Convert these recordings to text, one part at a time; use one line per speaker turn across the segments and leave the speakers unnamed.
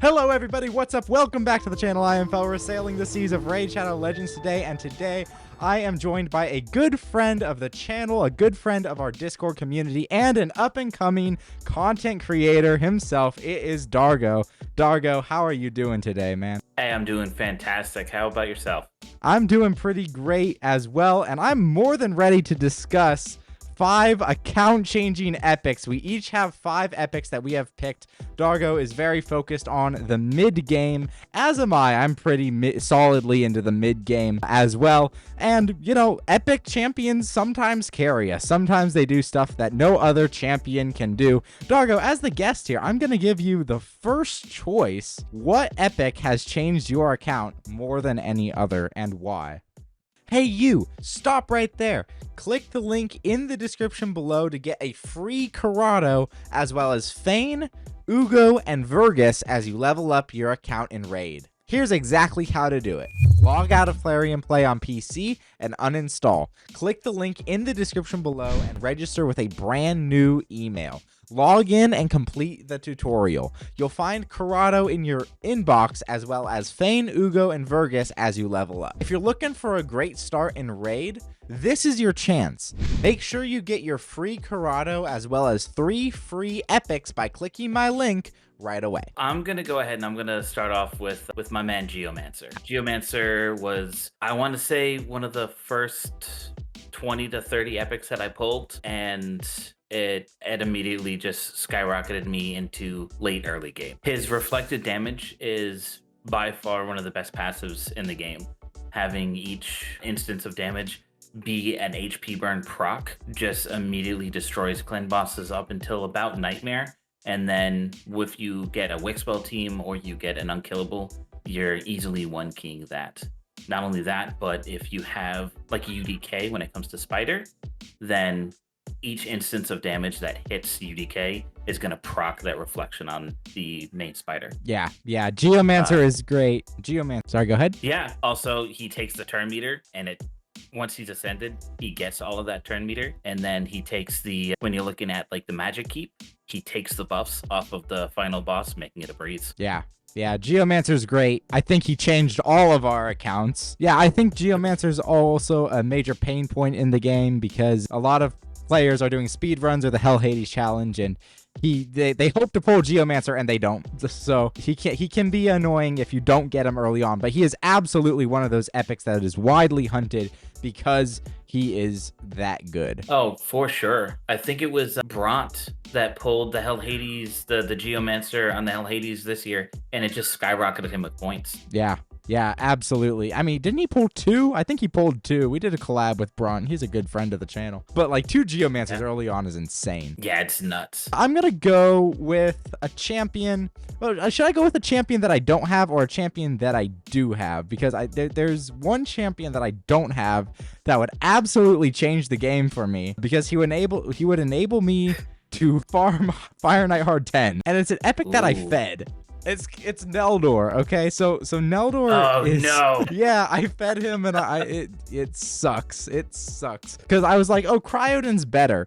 Hello everybody, what's up? Welcome back to the channel. I am Fel. We're sailing the seas of Raid Shadow Legends today, and today I am joined by a good friend of the channel, a good friend of our Discord community, and an up-and-coming content creator himself. It is Dargo. Dargo, how are you doing today, man?
Hey, I'm doing fantastic. How about yourself?
I'm doing pretty great as well, and I'm more than ready to discuss 5 account-changing epics. We each have 5 epics that we have picked. Dargo is very focused on the mid-game, as am I. I'm pretty solidly into the mid-game as well. And, you know, epic champions sometimes carry us. Sometimes they do stuff that no other champion can do. Dargo, as the guest here, I'm going to give you the first choice. What epic has changed your account more than any other, and why? Hey you, stop right there. Click the link in the description below to get a free Corrado, as well as Fane, Ugo, and Vergus as you level up your account in Raid. Here's exactly how to do it. Log out of Flareon Play on PC and uninstall. Click the link in the description below and register with a brand new email. Log in and complete the tutorial. You'll find Corrado in your inbox, as well as Fane, Ugo, and Vergus as you level up. If you're looking for a great start in Raid, this is your chance. Make sure you get your free Corrado as well as 3 free epics by clicking my link right away.
I'm gonna go ahead and I'm gonna start off with my man Geomancer. Geomancer was, I want to say, one of the first 20 to 30 epics that I pulled, and it immediately just skyrocketed me into late early game. His reflected damage is by far one of the best passives in the game. Having each instance of damage be an HP burn proc just immediately destroys clan bosses up until about Nightmare. And then if you get a Wixspell team or you get an unkillable, you're easily one-keying that. Not only that, but if you have like a UDK when it comes to Spider, then each instance of damage that hits UDK is going to proc that reflection on the main Spider.
Yeah, Geomancer is great. Geomancer, sorry, go ahead.
Yeah, also he takes the turn meter, and once he's ascended, he gets all of that turn meter, and then he takes when you're looking at like the magic keep, he takes the buffs off of the final boss, making it a breeze.
Yeah, Geomancer's great. I think he changed all of our accounts. Yeah, I think Geomancer's also a major pain point in the game because a lot of players are doing speed runs or the Hell Hades challenge, and they hope to pull Geomancer and they don't. So he can be annoying if you don't get him early on, but he is absolutely one of those epics that is widely hunted because he is that good.
Oh, for sure. I think it was Bront that pulled the Hell Hades, the Geomancer on the Hell Hades this year, and it just skyrocketed him with points.
Yeah, absolutely. I mean, didn't he pull 2? I think he pulled 2. We did a collab with Braun. He's a good friend of the channel. But like 2 Geomancers early on is insane.
Yeah, it's nuts.
I'm going to go with a champion. Well, should I go with a champion that I don't have or a champion that I do have? Because there's one champion that I don't have that would absolutely change the game for me, because he would enable me to farm Fire Knight Hard 10. And it's an epic that I fed. It's Neldor, okay? So Neldor is...
no.
Yeah, I fed him and it sucks. It sucks. Because I was like, oh, Cryoden's better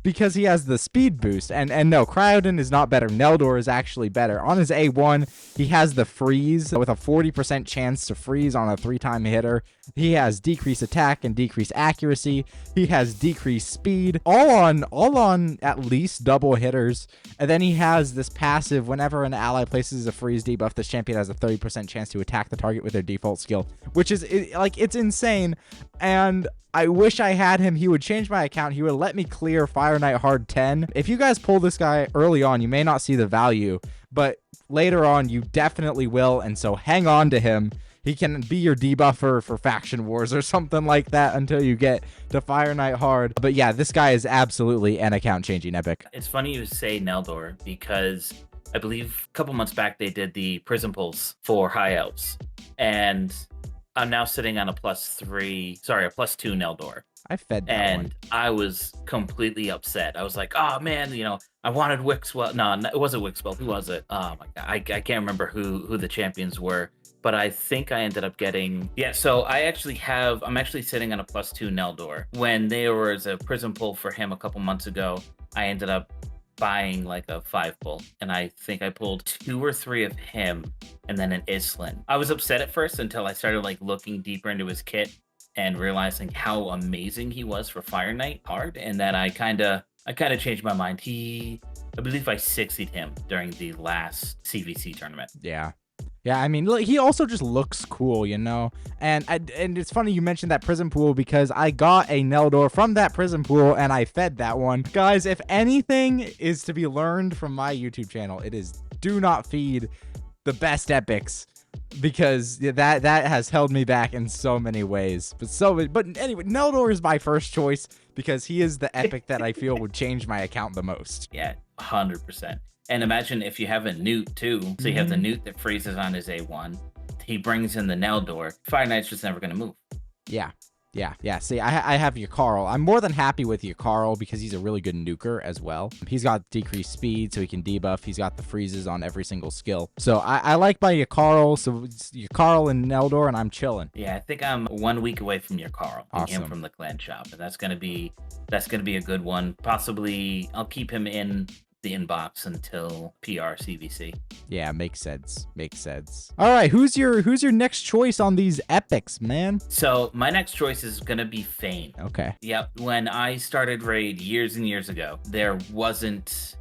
because he has the speed boost. And no, Cryoden is not better. Neldor is actually better. On his A1, he has the freeze with a 40% chance to freeze on a 3-time hitter. He has decreased attack and decreased accuracy. He has decreased speed, all on at least double hitters. And then he has this passive: whenever an ally places a freeze debuff, this champion has a 30% chance to attack the target with their default skill, which is it's insane. And I wish I had him. He would change my account. He would let me clear Fire Knight Hard 10. If you guys pull this guy early on, you may not see the value, but later on you definitely will. And so hang on to him. He can be your debuffer for Faction Wars or something like that until you get to Fire Knight Hard. But yeah, this guy is absolutely an account-changing epic.
It's funny you say Neldor, because I believe a couple months back they did the Prism Pulse for High Elves. And I'm now sitting on a +2 Neldor.
I fed that
and
one.
I was completely upset. I was like, oh man, I wanted Wixwell. No, it wasn't Wixwell. Who was it? Oh my god, I can't remember who the champions were. But I think I ended up getting... Yeah, so I'm actually sitting on a +2 Neldor. When there was a Prism pull for him a couple months ago, I ended up buying like a 5 pull, and I think I pulled 2 or 3 of him and then an Islin. I was upset at first until I started like looking deeper into his kit and realizing how amazing he was for Fire Knight hard, and that I kind of changed my mind. I believe I 60'd him during the last CVC tournament.
Yeah. Yeah, I mean, he also just looks cool, you know? And it's funny you mentioned that prison pool because I got a Neldor from that prison pool and I fed that one. Guys, if anything is to be learned from my YouTube channel, it is do not feed the best epics, because that has held me back in so many ways. But anyway, Neldor is my first choice because he is the epic that I feel would change my account the most.
Yeah, 100%. And imagine if you have a Newt too. So you have the Newt that freezes on his A1. He brings in the Neldor. Fire Knight's just never going to move.
Yeah. See, I have Yakarl. I'm more than happy with Yakarl because he's a really good nuker as well. He's got decreased speed, so he can debuff. He's got the freezes on every single skill. So I like my Yakarl. So it's Yakarl and Neldor, and I'm chilling.
Yeah, I think I'm 1 week away from Yakarl.
Awesome.
Him from the clan shop, and that's gonna be a good one. Possibly, I'll keep him in the inbox until PR CVC.
Yeah, makes sense. All right, who's your next choice on these epics, man?
So my next choice is gonna be Fane.
Okay.
Yep. When I started Raid years and years ago, there wasn't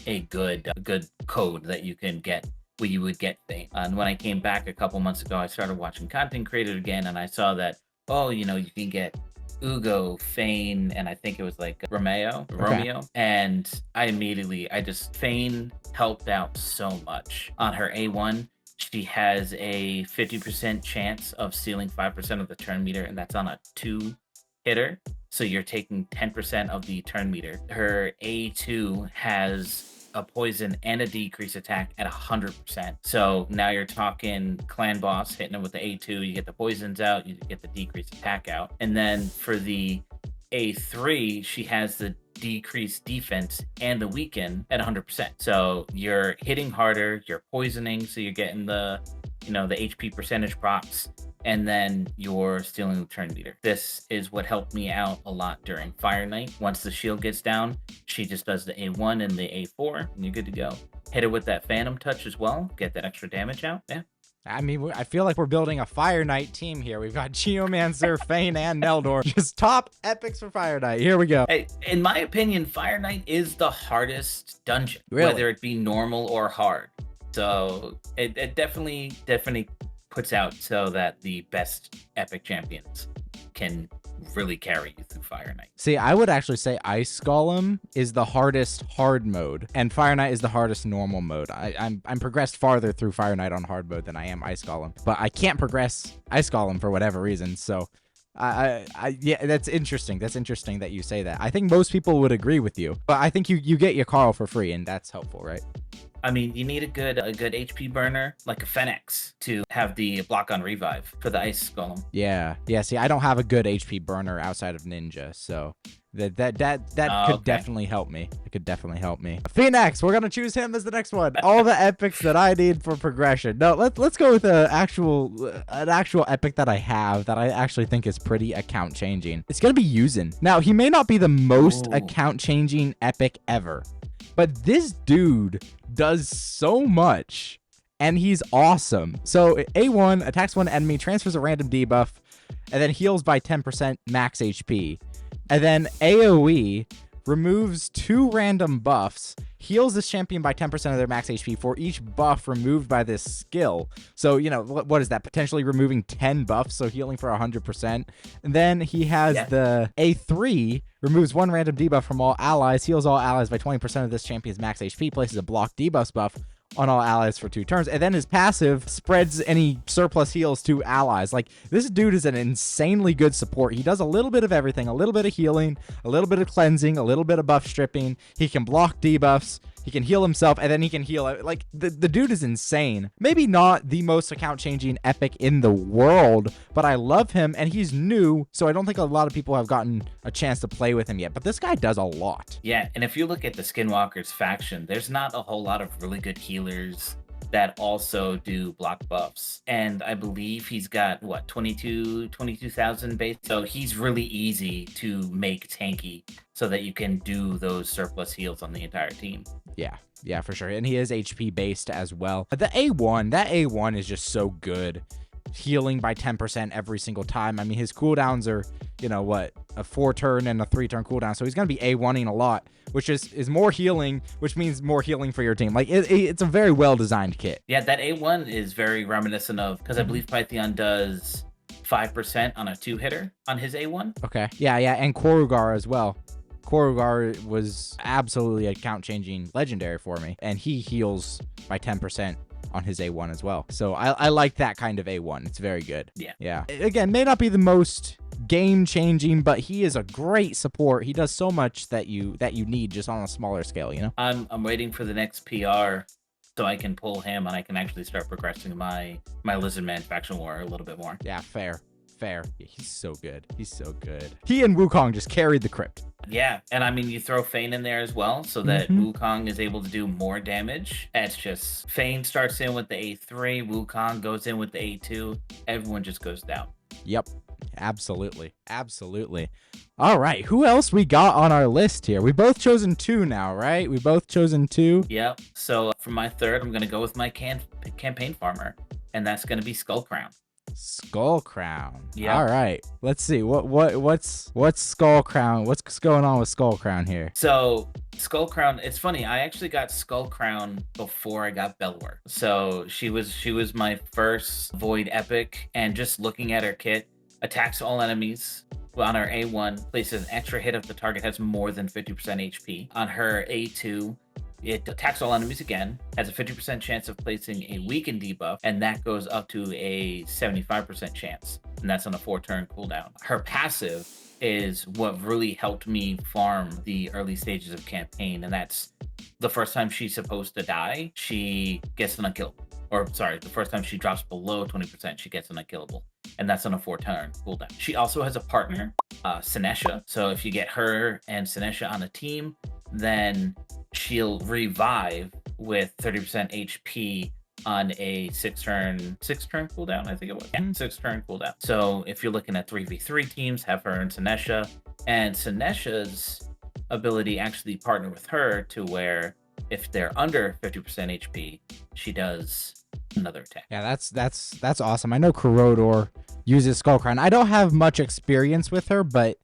a good code that you can get where you would get Fane. And when I came back a couple months ago, I started watching content created again, and I saw that you can get Ugo, Fane, and I think it was like Romeo. And Fane helped out so much. On her A1, she has a 50% chance of stealing 5% of the turn meter, and that's on a 2 hitter. So you're taking 10% of the turn meter. Her A2 has a poison and a decrease attack at 100%. So now you're talking clan boss hitting him with the A2, you get the poisons out, you get the decreased attack out. And then for the A3, she has the decreased defense and the weaken at 100%. So you're hitting harder, you're poisoning, so you're getting the HP percentage procs, and then you're stealing the turn meter. This is what helped me out a lot during Fire Knight. Once the shield gets down, she just does the A1 and the A4, and you're good to go. Hit her with that Phantom Touch as well, get that extra damage out. Yeah.
I mean, I feel like we're building a Fire Knight team here. We've got Geomancer, Fane, and Neldor. Just top epics for Fire Knight. Here we go.
Hey, in my opinion, Fire Knight is the hardest dungeon,
really?
Whether it be normal or hard. So it definitely puts out so that the best epic champions can really carry you through Fire Knight.
See, I would actually say Ice Golem is the hardest hard mode, and Fire Knight is the hardest normal mode. I'm progressed farther through Fire Knight on hard mode than I am Ice Golem, but I can't progress Ice Golem for whatever reason. So, yeah, that's interesting. That's interesting that you say that. I think most people would agree with you, but I think you get your Carl for free, and that's helpful, right?
I mean, you need a good HP burner like a Fenix to have the block on revive for the Ice Golem.
Yeah. See, I don't have a good HP burner outside of Ninja, so that could definitely help me. It could definitely help me. Phoenix, we're gonna choose him as the next one. All the epics that I need for progression. No, let's go with an actual epic that I have that I actually think is pretty account changing. It's gonna be Yuzin. Now, he may not be the most account changing epic ever, but this dude does so much, and he's awesome. So A1 attacks one enemy, transfers a random debuff, and then heals by 10% max HP. And then AoE removes 2 random buffs, heals this champion by 10% of their max HP for each buff removed by this skill. So, what is that? Potentially removing 10 buffs, so healing for 100%. And then he has the A3, removes 1 random debuff from all allies, heals all allies by 20% of this champion's max HP, places a block debuff buff on all allies for 2 turns, and then his passive spreads any surplus heals to allies. Like, this dude is an insanely good support. He does a little bit of everything, a little bit of healing, a little bit of cleansing, a little bit of buff stripping. He can block debuffs, he can heal himself, and then he can heal. Like, the dude is insane. Maybe not the most account changing epic in the world, but I love him, and he's new, so I don't think a lot of people have gotten a chance to play with him yet, but this guy does a lot.
Yeah, and if you look at the Skinwalkers faction, there's not a whole lot of really good healers that also do block buffs. And I believe he's got what 22,000 base. So he's really easy to make tanky so that you can do those surplus heals on the entire team.
Yeah, for sure. And he is HP based as well. That A1 is just so good. Healing by 10% every single time. I mean, his cooldowns are, a 4-turn and a 3-turn cooldown. So he's going to be A1ing a lot, which is more healing, which means more healing for your team. Like, it's a very well-designed kit.
Yeah, that A1 is very reminiscent of, because I believe Pythion does 5% on a 2-hitter on his A1.
Okay. Yeah, and Korugar as well. Korugar was absolutely a count-changing legendary for me, and he heals by 10% on his A1 as well. So I like that kind of A1. It's very good. Yeah. Again, may not be the most game-changing, but he is a great support. He does so much that you need just on a smaller scale,
I'm waiting for the next PR so I can pull him and I can actually start progressing my Lizardman faction war a little bit more.
Yeah, fair. Yeah, he's so good. He and Wukong just carried the crypt.
Yeah, and I mean, you throw Fane in there as well, so that Wukong is able to do more damage. It's just, Fane starts in with the A3, Wukong goes in with the A2, everyone just goes down.
Yep, absolutely. All right, who else we got on our list here? We both chosen 2 now, right?
Yep, so for my third, I'm going to go with my campaign farmer, and that's going to be Skullcrown.
Yeah. All right. Let's see. What's Skullcrown? What's going on with Skullcrown here?
So Skullcrown, it's funny. I actually got Skullcrown before I got Belwar. So she was my first Void Epic, and just looking at her kit, attacks all enemies. On her A1, places an extra hit if the target has more than 50% HP. On her A2, it attacks all enemies again, has a 50% chance of placing a weaken debuff, and that goes up to a 75% chance, and that's on a 4-turn cooldown. Her passive is what really helped me farm the early stages of campaign, and that's the first time she's supposed to die, she gets an unkillable. Or sorry, the first time she drops below 20%, she gets an unkillable. And that's on a 4-turn cooldown. She also has a partner, Sinesha. So if you get her and Sinesha on a team, then she'll revive with 30% HP on a 6-turn cooldown, I think it was. Yeah, 6-turn cooldown. So if you're looking at 3v3 teams, have her and Sinesha. And Sinesha's ability actually partner with her to where if they're under 50% HP, she does another attack.
Yeah, that's awesome. I know Kurodor uses Skullcrown. I don't have much experience with her, but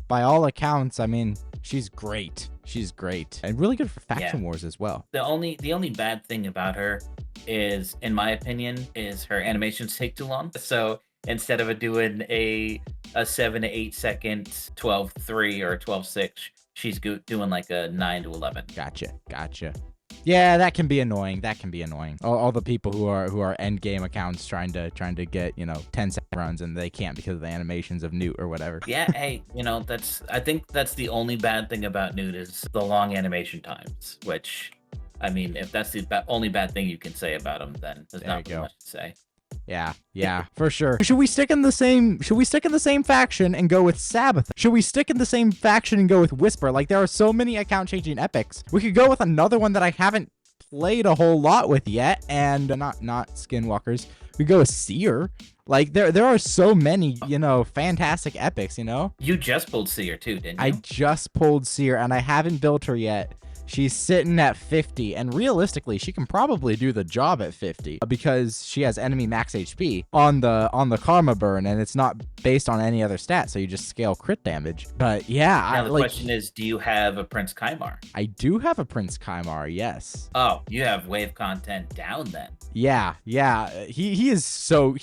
by all accounts, I mean, she's great. And really good for faction wars as well.
The only bad thing about her is, in my opinion, is her animations take too long. So instead of doing a 7 to 8 second 12-3 or 12-6, she's doing like a 9 to 11.
Gotcha. Yeah, that can be annoying. All the people who are end game accounts trying to get 10-second runs, and they can't because of the animations of Newt or whatever.
Yeah, hey, I think that's the only bad thing about Newt is the long animation times. Which, I mean, if that's the only bad thing you can say about him, then there's not really much to say.
Yeah, for sure. Should we stick in the same faction and go with Sabbath? Should we stick in the same faction and go with Whisper? Like, there are so many account changing epics. We could go with another one that I haven't played a whole lot with yet, and not Skinwalkers. We go with Seer. Like, there are so many, fantastic epics,
You just pulled Seer too, didn't you?
I just pulled Seer, and I haven't built her yet. She's sitting at 50, and realistically, she can probably do the job at 50 because she has enemy max HP on the Karma burn, and it's not based on any other stat, so you just scale crit damage. But yeah,
now the question is, do you have a Prince Kymar?
I do have a Prince Kymar, yes.
Oh, you have wave content down then.
Yeah. He is so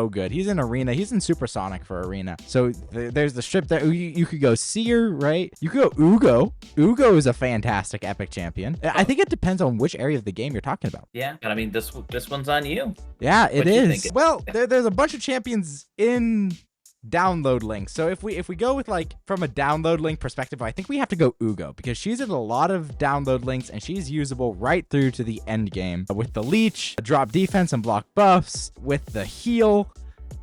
good. He's in Arena. He's in Supersonic for Arena. So there's the strip there. You could go Seer, right? You could go Ugo. Ugo is a fantastic epic champion. I think it depends on which area of the game you're talking about.
Yeah, but I mean, this one's on you.
Yeah, it is. Well, there's a bunch of champions in download links. So if we go with from a download link perspective, I think we have to go Ugo because she's in a lot of download links and she's usable right through to the end game with the leech, drop defense and block buffs, with the heal.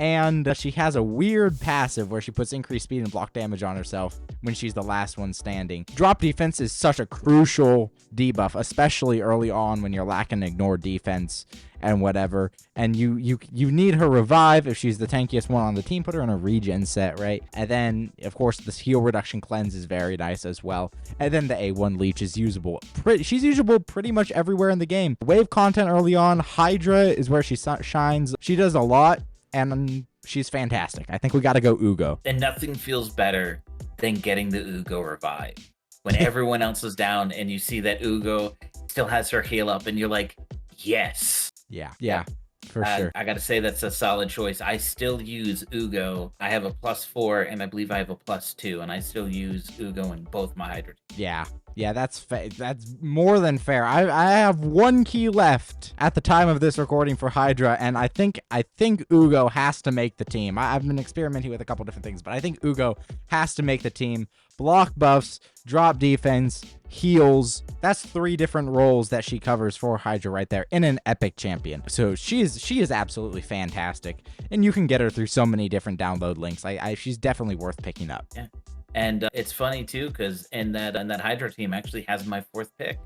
And she has a weird passive where she puts increased speed and block damage on herself when she's the last one standing. Drop defense is such a crucial debuff, especially early on when you're lacking ignore defense and whatever. And you need her revive if she's the tankiest one on the team. Put her in a regen set, right? And then, of course, this heal reduction cleanse is very nice as well. And then the A1 leech is usable. She's usable pretty much everywhere in the game. Wave content early on. Hydra is where she shines. She does a lot. And she's fantastic. I think we got to go Ugo.
And nothing feels better than getting the Ugo revive. When everyone else is down and you see that Ugo still has her heal up and you're like, yes.
Yeah, for sure.
I got to say that's a solid choice. I still use Ugo. I have a +4 and I believe I have a +2 and I still use Ugo in both my Hydra.
Yeah, that's more than fair. I have one key left at the time of this recording for Hydra, and I think Ugo has to make the team. I've been experimenting with a couple different things, but I think Ugo has to make the team. Block buffs, drop defense, heals. That's 3 different roles that she covers for Hydra right there in an epic champion. So she is absolutely fantastic, and you can get her through so many different download links. She's definitely worth picking up.
Yeah. And it's funny too, because in that Hydra team actually has my 4th pick.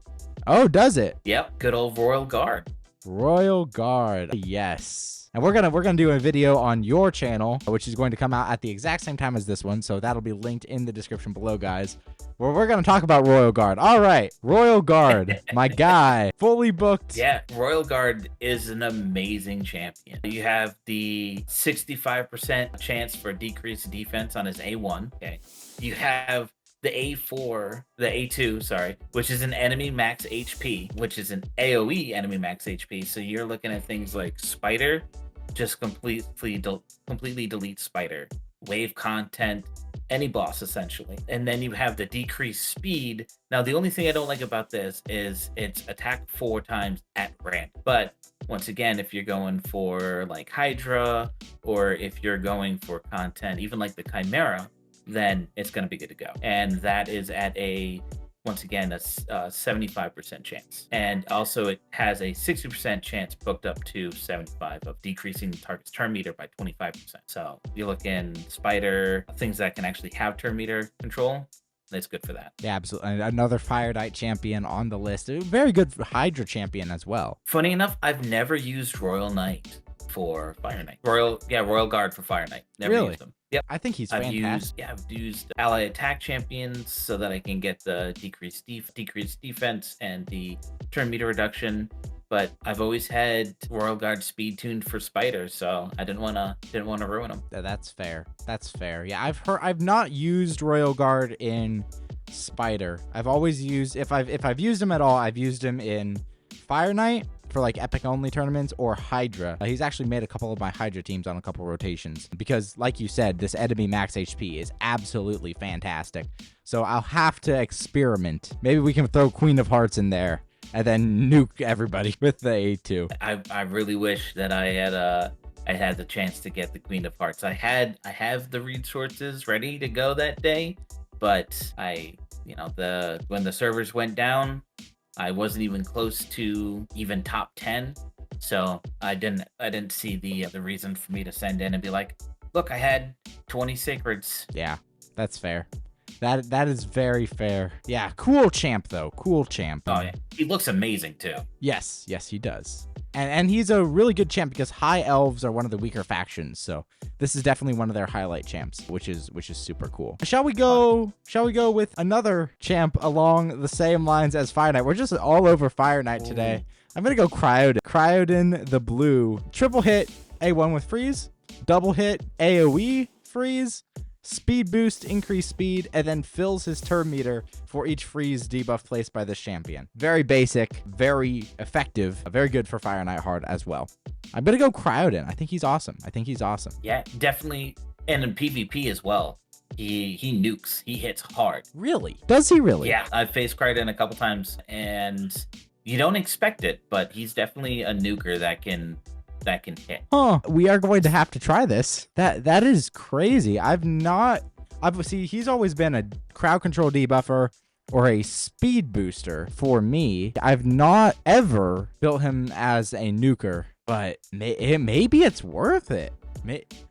Oh, does it?
Yep, good old Royal Guard.
Royal Guard, yes. And we're gonna do a video on your channel, which is going to come out at the exact same time as this one, so that'll be linked in the description below, guys. Where we're gonna talk about Royal Guard. All right, Royal Guard, my guy, fully booked.
Yeah, Royal Guard is an amazing champion. You have the 65% chance for decreased defense on his A1. Okay, you have the A2, sorry, which is an enemy max HP, which is an AoE enemy max HP. So you're looking at things like Spider, just completely delete Spider, wave content, any boss essentially. And then you have the decreased speed. Now, the only thing I don't like about this is it's attack 4 times at random. But once again, if you're going for like Hydra, or if you're going for content, even like the Chimera, then it's going to be good to go. And that is at once again, a 75% chance. And also it has a 60% chance booked up to 75 of decreasing the target's turn meter by 25%. So you look in Spider, things that can actually have turn meter control, it's good for that.
Yeah, absolutely. Another Fire Knight champion on the list. A very good Hydra champion as well.
Funny enough, I've never used Royal Knight for Fire Knight. Royal Guard for Fire Knight. Never used them. Yep.
I think he's fantastic.
I've used ally attack champions so that I can get the decreased defense and the turn meter reduction. But I've always had Royal Guard speed tuned for Spider, so I didn't want to ruin them.
That's fair. Yeah, I've not used Royal Guard in Spider. I've always used, if I've used him at all, I've used him in Fire Knight for like epic only tournaments, or Hydra. He's actually made a couple of my Hydra teams on a couple rotations because, like you said, this enemy max HP is absolutely fantastic. So I'll have to experiment. Maybe we can throw Queen of Hearts in there and then nuke everybody with the A2.
I really wish that I had the chance to get the Queen of Hearts. I have the resources ready to go that day, but when the servers went down, I wasn't even close to even top 10, so I didn't see the reason for me to send in and be like, look, I had 20 sacreds.
Yeah, that's fair. That is very fair. Yeah, cool champ though. Cool champ.
Oh yeah, he looks amazing too.
Yes, he does. And he's a really good champ because High Elves are one of the weaker factions, so this is definitely one of their highlight champs, which is super cool. Shall we go with another champ along the same lines as Fire Knight? We're just all over Fire Knight today. I'm gonna go Cryoden. Cryoden the blue. Triple hit A1 with freeze, double hit AoE freeze, speed boost, increased speed, and then fills his turn meter for each freeze debuff placed by this champion. Very basic, very effective, very good for Fire Knight hard as well. I'm gonna go Cryoden. I think he's awesome.
Yeah, definitely. And in PvP as well. He nukes. He hits hard.
Really? Does he really?
Yeah, I've faced Cryoden a couple times, and you don't expect it, but he's definitely a nuker that can hit.
Huh. We are going to have to try this. That is crazy. He's always been a crowd control debuffer or a speed booster for me. I've not ever built him as a nuker, but maybe it's worth it.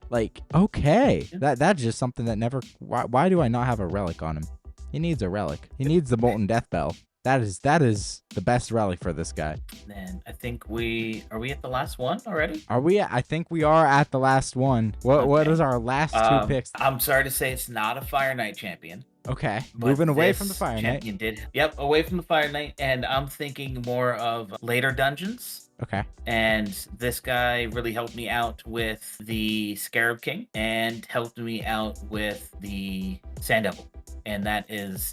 Like, okay, that's just something that never. Why do I not have a relic on him? He needs a relic. He needs the Molten Death Bell. That is the best relic for this guy.
Then I think are we at the last one already?
Are we? I think we are at the last one. What is our last two picks?
I'm sorry to say it's not a Fire Knight champion.
Okay, moving away from the Fire Knight.
Yep, away from the Fire Knight, and I'm thinking more of later dungeons.
Okay. And
this guy really helped me out with the Scarab King and helped me out with the Sand Devil, and that is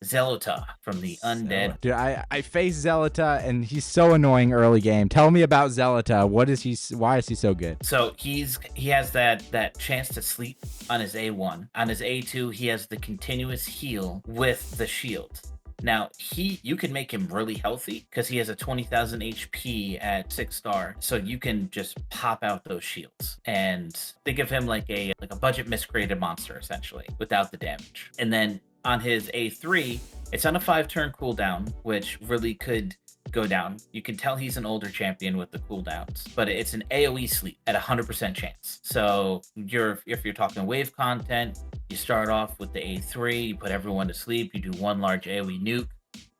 Zelota from the Undead.
Dude, I faced Zelota, and he's so annoying early game. Tell me about Zelota. Why is he so good?
So he has that chance to sleep on his A1. On his A2, he has the continuous heal with the shield. Now, you can make him really healthy because he has a 20,000 HP at 6-star. So you can just pop out those shields and think of him like a budget miscreated monster, essentially, without the damage. And then on his A3, it's on a 5-turn cooldown, which really could go down. You can tell he's an older champion with the cooldowns, but it's an AoE sleep at 100% chance. So if you're talking wave content, you start off with the A3, you put everyone to sleep, you do one large AoE nuke.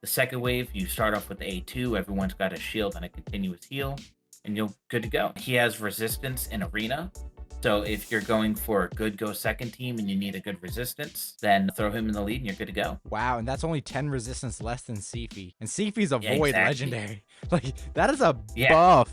The second wave, you start off with the A2, everyone's got a shield and a continuous heal, and you're good to go. He has resistance in arena. So if you're going for a good go second team and you need a good resistance, then throw him in the lead and you're good to go.
Wow, and that's only 10 resistance less than Sifi. And Sifi's a void legendary. Like, that is a buff.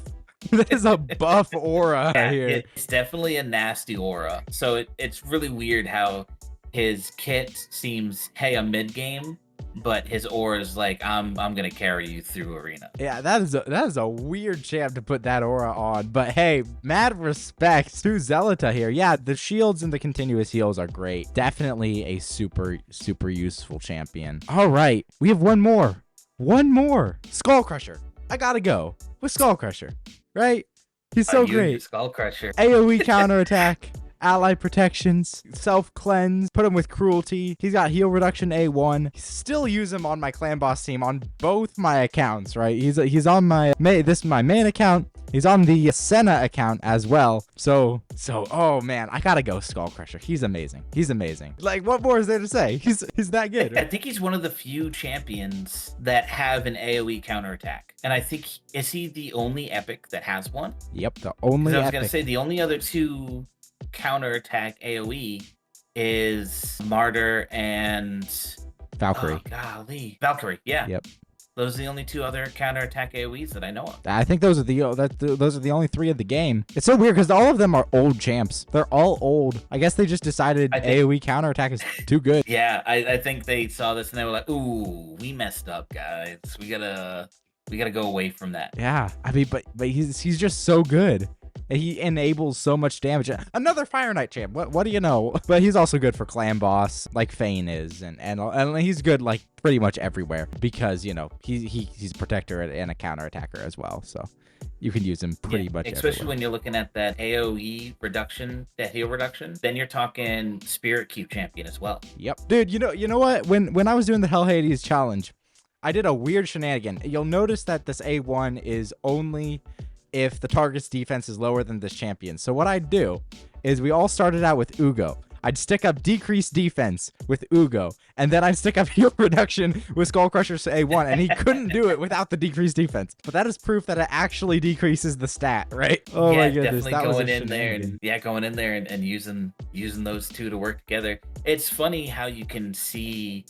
That is a buff aura here.
It's definitely a nasty aura. So it's really weird how his kit seems, hey, a mid game, but his aura is like, I'm gonna carry you through arena.
Yeah, that is a weird champ to put that aura on. But hey, mad respect to Zelota here. Yeah, the shields and the continuous heals are great. Definitely a super useful champion. All right, we have one more. Skull Crusher. I gotta go with Skull Crusher, right? He's so great.
Skull Crusher.
AoE counterattack. Ally protections, self-cleanse, put him with cruelty. He's got heal reduction A1. Still use him on my clan boss team on both my accounts, right? He's on my this is my main account. He's on the Senna account as well. So oh man, I gotta go Skull Crusher. He's amazing. Like, what more is there to say? He's that good.
I think he's one of the few champions that have an AoE counterattack. And I think, is he the only epic that has one?
Yep, the only epic.
I was gonna say the only other two counterattack AoE is Martyr and
Valkyrie.
Oh, golly. Valkyrie, yeah.
Yep.
Those are the only two other counterattack AoEs that I know of.
I think those are the only three of the game. It's so weird because all of them are old champs. They're all old. I guess they just decided AoE counterattack is too good.
Yeah, I think they saw this and they were like, "Ooh, we messed up, guys. We gotta go away from that."
Yeah, I mean, but he's just so good. He enables so much damage. Another Fire Knight champ. What do you know? But he's also good for clan boss, like Fane is, and he's good like pretty much everywhere because he's a protector and a counter attacker as well. So you can use him pretty much
especially
everywhere.
When you're looking at that AoE reduction, that heal reduction. Then you're talking Spirit Cube champion as well.
Yep, dude. You know what? When I was doing the Hell Hades challenge, I did a weird shenanigan. You'll notice that this A1 is only if the target's defense is lower than this champion. So what I'd do is we all started out with Ugo. I'd stick up decreased defense with Ugo, and then I'd stick up heal reduction with Skull Crusher's A1, and he couldn't do it without the decreased defense. But that is proof that it actually decreases the stat, right? Oh my goodness, that was
going in there and using those two to work together. It's funny how you can see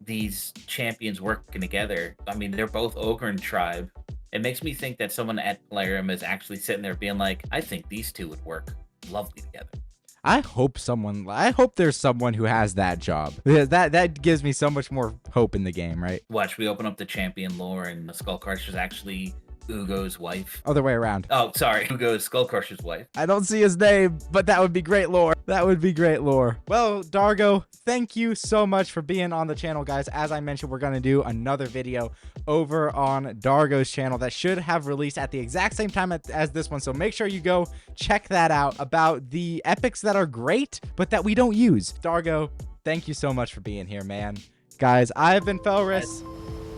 these champions working together. I mean, they're both Ogren tribe. It makes me think that someone at Plarium is actually sitting there being like, I think these two would work lovely together.
I hope there's someone who has that job. That gives me so much more hope in the game, right?
Watch, we open up the champion lore and the Skull Crusher's actually Ugo's wife.
Other way around.
Oh, sorry. Ugo's Skull Crusher's wife.
I don't see his name, but that would be great lore. Well, Dargo, thank you so much for being on the channel, guys. As I mentioned, we're going to do another video over on Dargo's channel that should have released at the exact same time as this one. So make sure you go check that out about the epics that are great, but that we don't use. Dargo, thank you so much for being here, man. Guys, I've been Felris.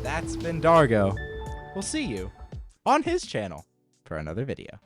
That's been Dargo. We'll see you on his channel for another video.